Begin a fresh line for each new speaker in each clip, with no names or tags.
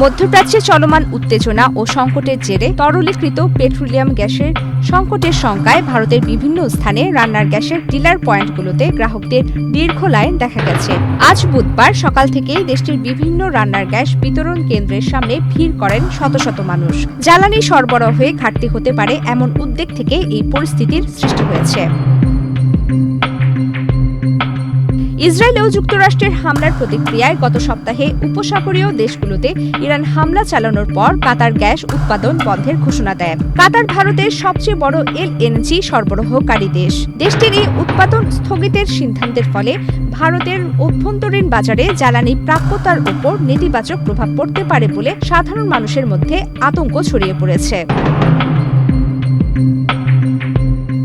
মধ্যপ্রাচ্যে চলমান উত্তেজনা ও সংকটের জেরে তরলীকৃত পেট্রোলিয়াম গ্যাসের সংকটের শঙ্কায় ভারতের বিভিন্ন স্থানে রান্নার গ্যাসের ডিলার পয়েন্টগুলোতে গ্রাহকদের দীর্ঘ লাইন দেখা গেছে। আজ বুধবার সকাল থেকেই দেশটির বিভিন্ন রান্নার গ্যাস বিতরণ কেন্দ্রের সামনে ভিড় করেন শত শত মানুষ। জ্বালানি সরবরাহে ঘাটতি হতে পারে এমন উদ্বেগ থেকে এই পরিস্থিতির সৃষ্টি হয়েছে। ইসরায়েল ও যুক্তরাষ্ট্রের হামলার প্রতিক্রিয়ায় গত সপ্তাহে উপসাগরীয় দেশগুলোতে ইরান হামলা চালানোর পর কাতার গ্যাস উৎপাদন বন্ধের ঘোষণা দেয়। কাতার ভারতের সবচেয়ে বড় এলএনজি সরবরাহকারী দেশ। দেশটির এই উৎপাদন স্থগিতের সিদ্ধান্তের ফলে ভারতের অভ্যন্তরীণ বাজারে জ্বালানি প্রাপ্যতার উপর নেতিবাচক প্রভাব পড়তে পারে বলে সাধারণ মানুষের মধ্যে আতঙ্ক ছড়িয়ে পড়েছে।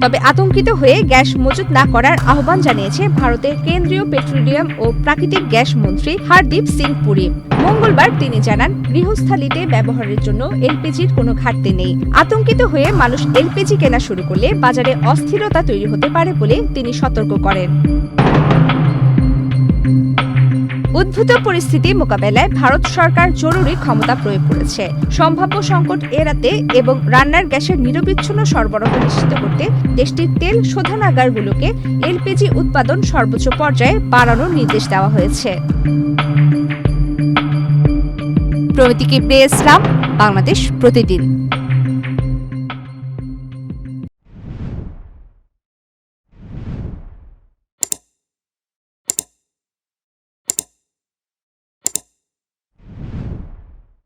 তবে আতঙ্কিত হয়ে গ্যাস মজুত না করার আহ্বান জানিয়েছে ভারতের কেন্দ্রীয় পেট্রোলিয়াম ও প্রাকৃতিক গ্যাস মন্ত্রী হরদীপ সিং পুরী। মঙ্গলবার তিনি জানান, গৃহস্থালিতে ব্যবহারের জন্য এলপিজির কোনো ঘাটতি নেই। আতঙ্কিত হয়ে মানুষ এলপিজি কেনা শুরু করলে বাজারে অস্থিরতা তৈরি হতে পারে বলে তিনি সতর্ক করেন। উদ্ভূত পরিস্থিতি মোকাবেলায় ভারত সরকার জরুরি ক্ষমতা প্রয়োগ করেছে। সম্ভাব্য সংকট এড়াতে এবং রান্নার গ্যাসের নিরবিচ্ছিন্ন সরবরাহ নিশ্চিত করতে দেশটির তেল শোধনাগারগুলোকে এলপিজি উৎপাদন সর্বোচ্চ পর্যায়ে বাড়ানোর নির্দেশ দেওয়া হয়েছে। প্রমিতি কিবরিয়া ইসলাম, বাংলাদেশ প্রতিদিন।